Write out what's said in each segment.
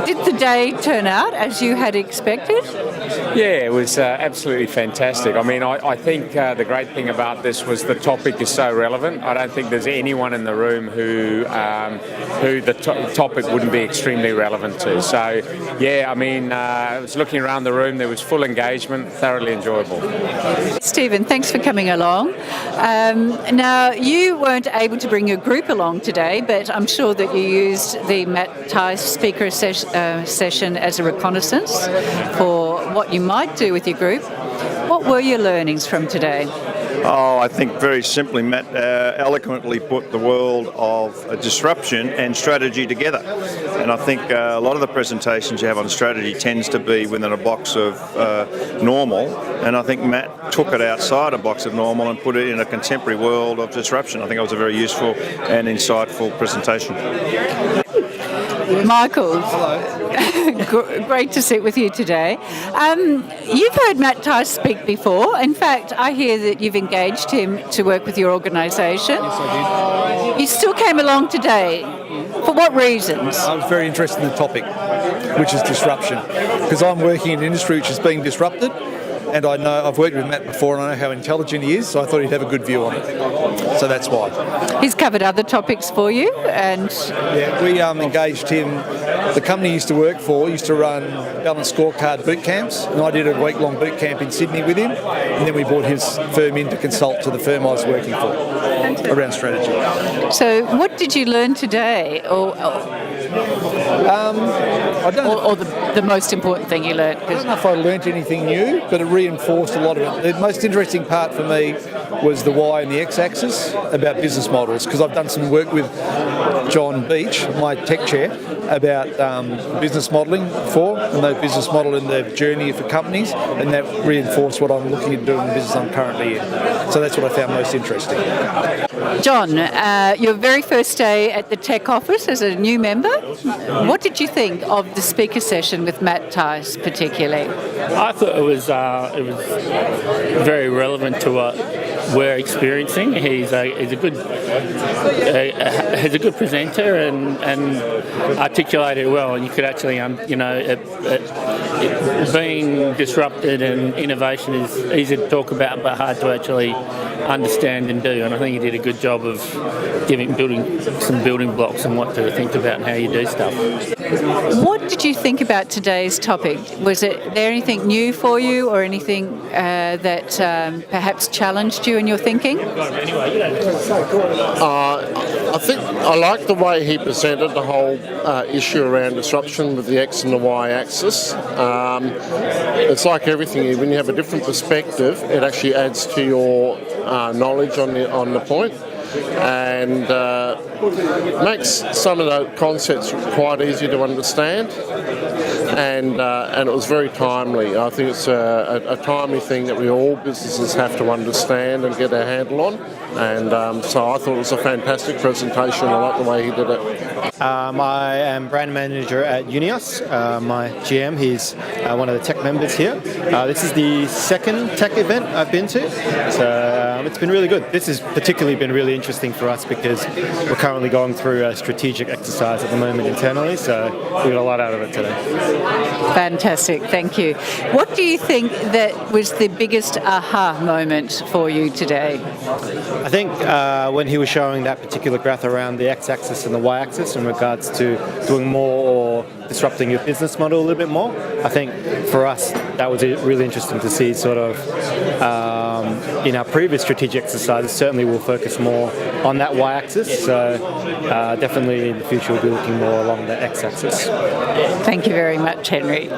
Did the day turn out as you had expected? Yeah, it was absolutely fantastic. I mean, I think the great thing about this was the topic is so relevant. I don't think there's anyone in the room who the topic wouldn't be extremely relevant to. So, yeah, I mean, I was looking around the room, there was full engagement, thoroughly enjoyable. Stephen, thanks for coming along. Now, you weren't able to bring your group along today, but I'm sure that you used the Matt Tice speaker session as a reconnaissance for what you might do with your group. What were your learnings from today? Oh, I think very simply, Matt eloquently put the world of disruption and strategy together. And I think a lot of the presentations you have on strategy tends to be within a box of normal. And I think Matt took it outside a box of normal and put it in a contemporary world of disruption. I think it was a very useful and insightful presentation. Michael. Hello. Great to sit with you today. You've heard Matt Tice speak before. In fact, I hear that you've engaged him to work with your organisation. Yes, I did. You still came along today. For what reasons? I was very interested in the topic, which is disruption, because I'm working in an industry which is being disrupted, and I know I've worked with Matt before and I know how intelligent he is, so I thought he'd have a good view on it. So that's why. He's covered other topics for you, and yeah, we engaged him. The company he used to work for used to run balanced scorecard boot camps, and I did a week-long boot camp in Sydney with him, and then we brought his firm in to consult to the firm I was working for around strategy. So what did you learn today? I don't know. Or the most important thing you learned? I don't know if I learnt anything new, but it reinforced a lot of it. The most interesting part for me was the Y and the X-axis about business models, because I've done some work with John Beach, my tech chair, about business modelling before, and the business model and the journey for companies, and that reinforced what I'm looking at doing in the business I'm currently in. So that's what I found most interesting. John, your very first day at the tech office as a new member, what did you think of the speaker session with Matt Tice particularly? I thought it was very relevant to what we're experiencing. He's a good presenter and articulated well, and you could actually being disrupted and innovation is easy to talk about but hard to actually understand and do, and I think he did a good job of building some building blocks and what to think about and how you do stuff. What did you think about today's topic? Was there anything new for you or anything that perhaps challenged you in your thinking? I think I like the way he presented the whole issue around disruption with the X and the Y axis. It's like everything, when you have a different perspective, it actually adds to your knowledge on the point, and makes some of the concepts quite easy to understand, and it was very timely. I think it's a timely thing that all businesses have to understand and get a handle on, and so I thought it was a fantastic presentation. I like the way he did it. I am brand manager at Unios. My GM, he's one of the tech members here. This is the second tech event I've been to, so it's been really good. This has particularly been really interesting for us because we're currently going through a strategic exercise at the moment internally, so we got a lot out of it today. Fantastic, thank you. What do you think that was the biggest aha moment for you today? I think when he was showing that particular graph around the X-axis and the Y-axis in regards to doing more or disrupting your business model a little bit more, I think for us that was really interesting to see. Sort of in our previous strategic exercises, certainly we'll focus more on that Y-axis, so definitely in the future we'll be looking more along the X-axis. Thank you very much, Henry.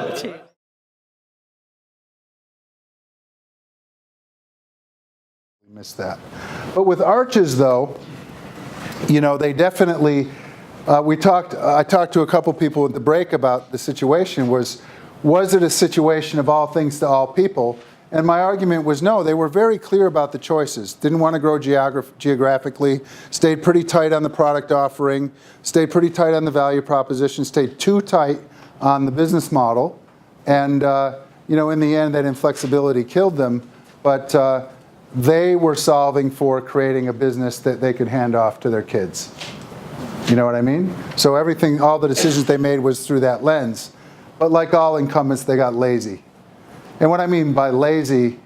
Missed that. But with arches, though, they definitely. I talked to a couple people at the break about the situation. Was it a situation of all things to all people? And my argument was no. They were very clear about the choices. Didn't want to grow geographically. Stayed pretty tight on the product offering. Stayed pretty tight on the value proposition. Stayed too tight on the business model. And in the end, that inflexibility killed them. But they were solving for creating a business that they could hand off to their kids. You know what I mean? So everything, all the decisions they made was through that lens. But like all incumbents, they got lazy. And what I mean by lazy,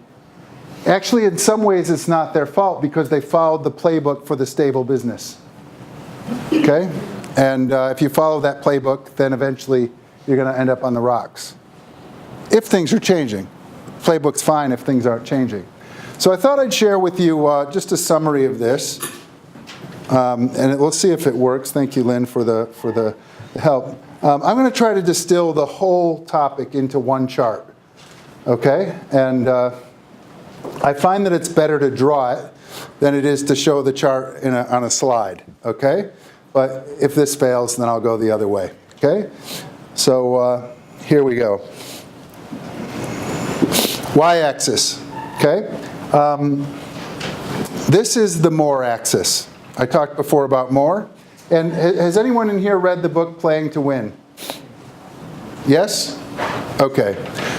actually in some ways it's not their fault because they followed the playbook for the stable business. Okay? And if you follow that playbook, then eventually you're going to end up on the rocks. If things are changing. Playbook's fine if things aren't changing. So I thought I'd share with you just a summary of this. And we'll see if it works. Thank you, Lynn, for the help. I'm going to try to distill the whole topic into one chart. Okay? And I find that it's better to draw it than it is to show the chart on a slide. Okay? But if this fails, then I'll go the other way. Okay? So here we go. Y-axis. Okay? This is the more axis. I talked before about more. And has anyone in here read the book Playing to Win? Yes? Okay.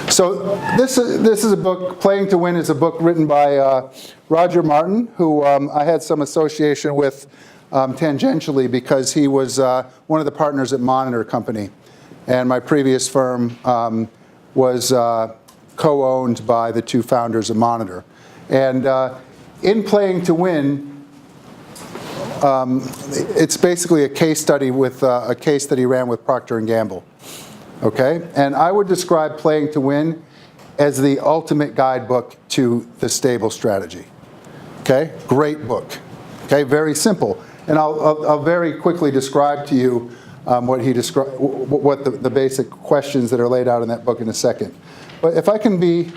So this is a book, Playing to Win is a book written by Roger Martin, who I had some association with tangentially because he was one of the partners at Monitor Company. And my previous firm was co-owned by the two founders of Monitor. And in Playing to Win, it's basically a case study with a case that he ran with Procter & Gamble. Okay? And I would describe Playing to Win as the ultimate guidebook to the stable strategy. Okay? Great book. Okay? Very simple. And I'll very quickly describe to you what the basic questions that are laid out in that book in a second. But if I can be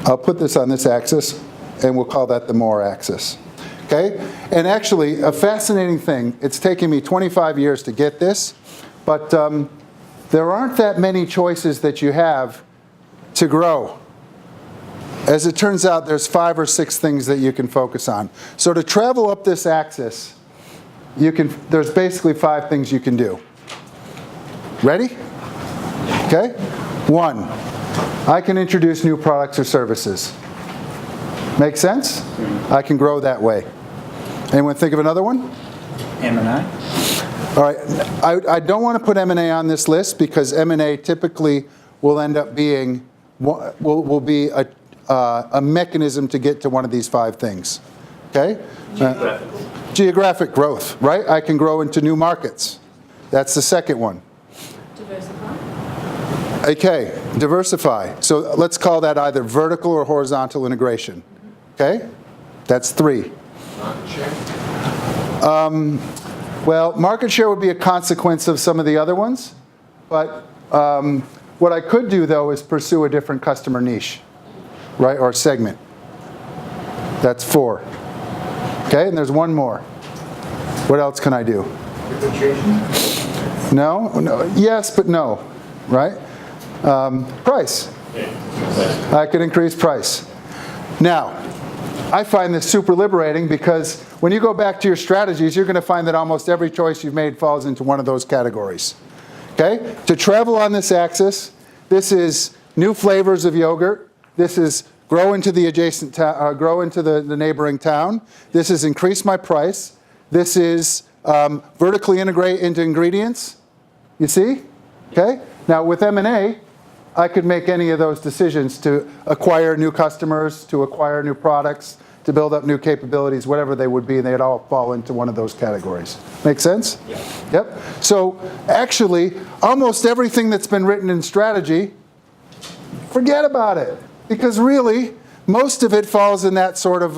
I'll put this on this axis, and we'll call that the more axis. Okay? And actually, a fascinating thing, it's taken me 25 years to get this, but there aren't that many choices that you have to grow. As it turns out, there's 5 or 6 things that you can focus on. So to travel up this axis, there's basically 5 things you can do. Ready? Okay? 1. I can introduce new products or services. Make sense? I can grow that way. Anyone think of another one? M&A. All right. I don't want to put M&A on this list because M&A typically will end up being will be a mechanism to get to one of these 5 things. Okay? Geographic growth, right? I can grow into new markets. That's the second one. Okay, diversify. So let's call that either vertical or horizontal integration. Okay? That's 3. Well, market share would be a consequence of some of the other ones. But what I could do, though, is pursue a different customer niche, right, or segment. That's 4. Okay, and there's one more. What else can I do? No? Yes, but no, right? Price. I could increase price. Now, I find this super liberating because when you go back to your strategies, you're going to find that almost every choice you've made falls into one of those categories. Okay? To travel on this axis, this is new flavors of yogurt. This is grow into the adjacent grow into the neighboring town. This is increase my price. This is vertically integrate into ingredients. You see? Okay? Now with M&A, I could make any of those decisions to acquire new customers, to acquire new products, to build up new capabilities, whatever they would be, and they'd all fall into one of those categories. Make sense? Yeah. Yep. So actually, almost everything that's been written in strategy, forget about it. Because really, most of it falls in that sort of,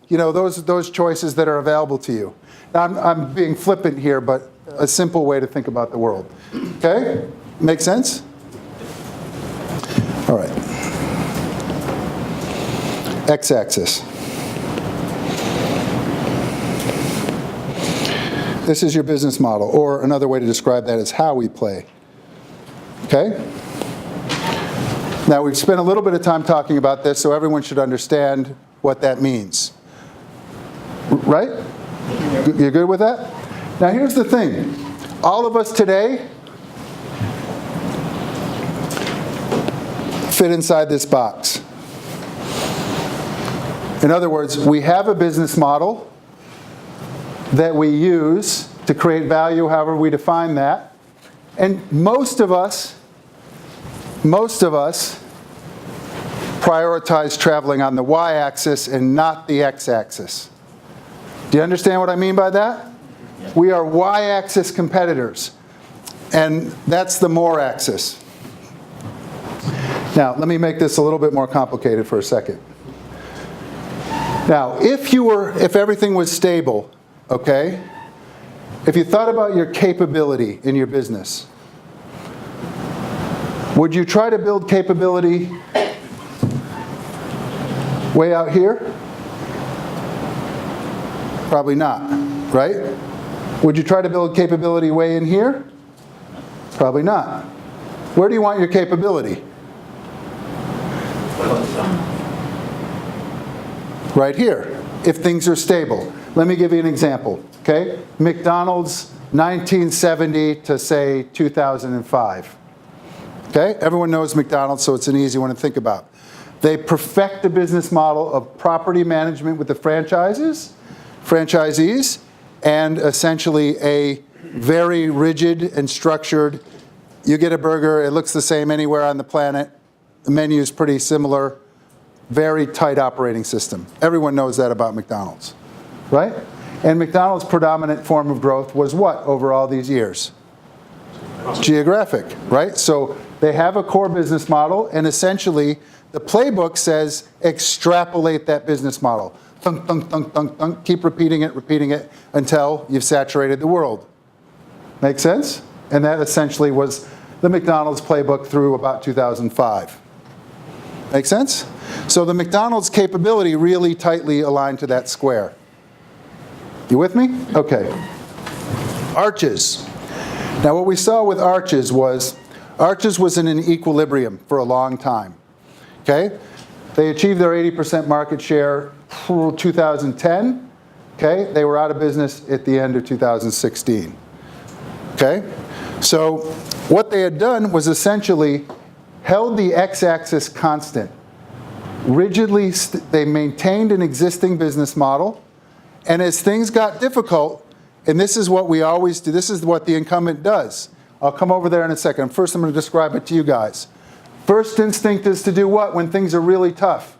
those choices that are available to you. Now, I'm being flippant here, but a simple way to think about the world. Okay? Make sense? All right. X-axis. This is your business model, or another way to describe that is how we play. Okay? Now, we've spent a little bit of time talking about this, so everyone should understand what that means. Right? You good with that? Now, here's the thing. All of us today fit inside this box. In other words, we have a business model that we use to create value, however we define that. And most of us prioritize traveling on the y-axis and not the x-axis. Do you understand what I mean by that? We are y-axis competitors, and that's the more axis. Now, let me make this a little bit more complicated for a second. Now, if everything was stable, okay, if you thought about your capability in your business, would you try to build capability way out here? Probably not, right? Would you try to build capability way in here? Probably not. Where do you want your capability? Right here, if things are stable. Let me give you an example, okay? McDonald's 1970 to say 2005. Okay, everyone knows McDonald's, so it's an easy one to think about. They perfect the business model of property management with the franchisees, and essentially a very rigid and structured, you get a burger, it looks the same anywhere on the planet, the menu is pretty similar, very tight operating system. Everyone knows that about McDonald's, right? And McDonald's predominant form of growth was what over all these years? Geographic, right? So they have a core business model, and essentially the playbook says extrapolate that business model. Thunk, thunk, thunk, thunk, thunk. Keep repeating it until you've saturated the world. Make sense? And that essentially was the McDonald's playbook through about 2005. Make sense? So the McDonald's capability really tightly aligned to that square. You with me? Okay. Arches. Now what we saw with Arches was in an equilibrium for a long time. Okay? They achieved their 80% market share through 2010. Okay? They were out of business at the end of 2016. Okay? So what they had done was essentially held the x-axis constant. Rigidly, they maintained an existing business model, and as things got difficult, and this is what we always do, this is what the incumbent does. I'll come over there in a second. First, I'm going to describe it to you guys. First instinct is to do what when things are really tough?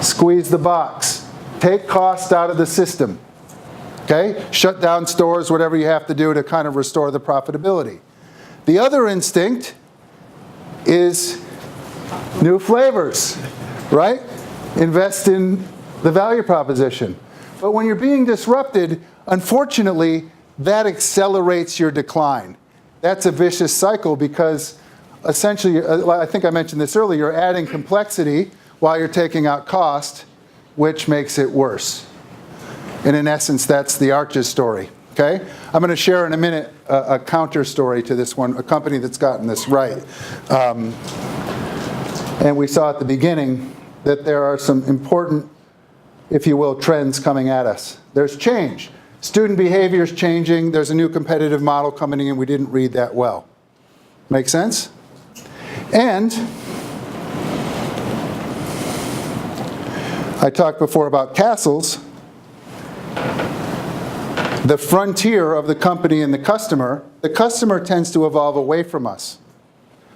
Squeeze the box. Take cost out of the system. Okay? Shut down stores, whatever you have to do to kind of restore the profitability. The other instinct is new flavors, right? Invest in the value proposition. But when you're being disrupted, unfortunately, that accelerates your decline. That's a vicious cycle because essentially, I think I mentioned this earlier, you're adding complexity while you're taking out cost, which makes it worse. And in essence, that's the Arches story. Okay? I'm going to share in a minute a counter story to this one, a company that's gotten this right. And we saw at the beginning that there are some important, if you will, trends coming at us. There's change. Student behavior is changing. There's a new competitive model coming in. We didn't read that well. Make sense? And I talked before about castles. The frontier of the company and the customer tends to evolve away from us.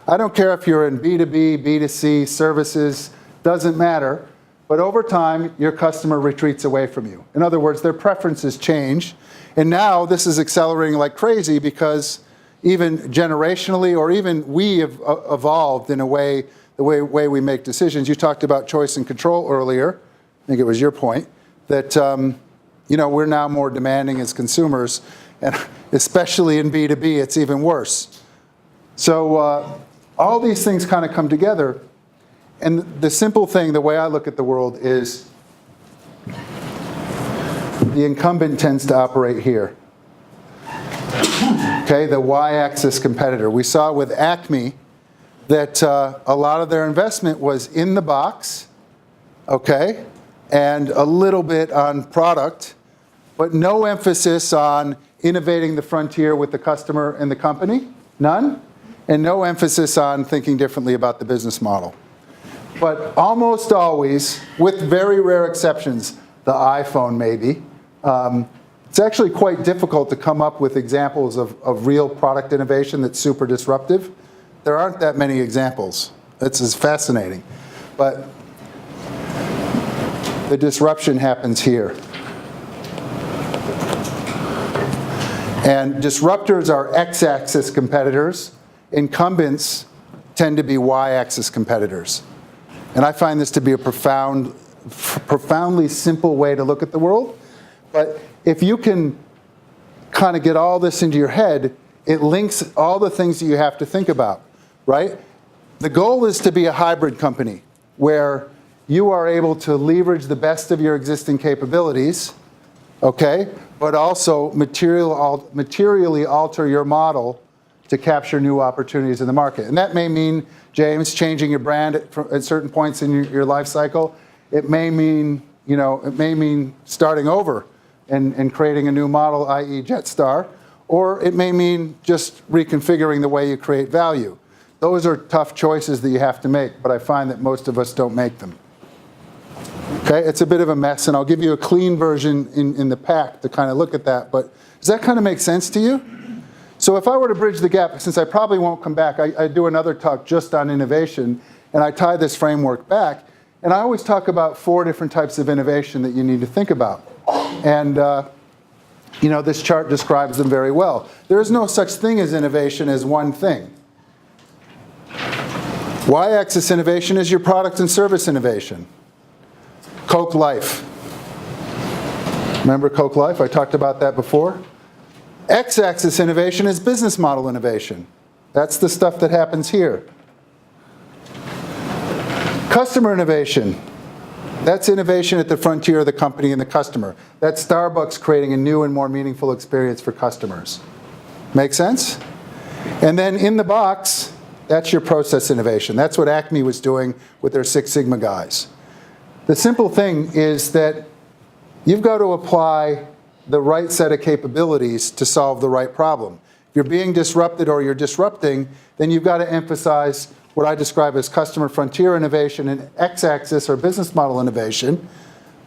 I don't care if you're in B2B, B2C, services, doesn't matter. But over time, your customer retreats away from you. In other words, their preferences change. And now this is accelerating like crazy because even generationally or even we have evolved in a way, the way we make decisions. You talked about choice and control earlier. I think it was your point that we're now more demanding as consumers, and especially in B2B, it's even worse. So all these things kind of come together. And the simple thing, the way I look at the world is the incumbent tends to operate here. Okay, the y-axis competitor. We saw with Acme that a lot of their investment was in the box, okay, and a little bit on product, but no emphasis on innovating the frontier with the customer and the company, none, and no emphasis on thinking differently about the business model. but almost always, with very rare exceptions, the iPhone maybe, it's actually quite difficult to come up with examples of real product innovation that's super disruptive. There aren't that many examples. It's fascinating. But the disruption happens here. And disruptors are x-axis competitors. Incumbents tend to be y-axis competitors. And I find this to be a profoundly simple way to look at the world. But if you can kind of get all this into your head, it links all the things that you have to think about, right? The goal is to be a hybrid company where you are able to leverage the best of your existing capabilities, okay, but also materially alter your model to capture new opportunities in the market. And that may mean, James, changing your brand at certain points in your life cycle. It may mean, starting over and creating a new model, i.e. Jetstar, or it may mean just reconfiguring the way you create value. Those are tough choices that you have to make, but I find that most of us don't make them. Okay, it's a bit of a mess, and I'll give you a clean version in the pack to kind of look at that, but does that kind of make sense to you? So if I were to bridge the gap, since I probably won't come back, I do another talk just on innovation, and I tie this framework back, and I always talk about 4 different types of innovation that you need to think about. And this chart describes them very well. There is no such thing as innovation as one thing. Y-axis innovation is your product and service innovation. Coke Life. Remember Coke Life? I talked about that before. X-axis innovation is business model innovation. That's the stuff that happens here. Customer innovation. That's innovation at the frontier of the company and the customer. That's Starbucks creating a new and more meaningful experience for customers. Make sense? And then in the box, that's your process innovation. That's what Acme was doing with their Six Sigma guys. The simple thing is that you've got to apply the right set of capabilities to solve the right problem. If you're being disrupted or you're disrupting, then you've got to emphasize what I describe as customer frontier innovation and x-axis or business model innovation,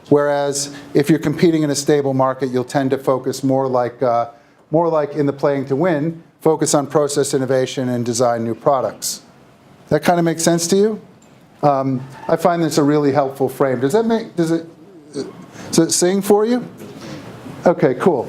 whereas if you're competing in a stable market, you'll tend to focus more like in the playing to win, focus on process innovation and design new products. That kind of makes sense to you? I find this a really helpful frame. Does it sing for you? Okay, cool.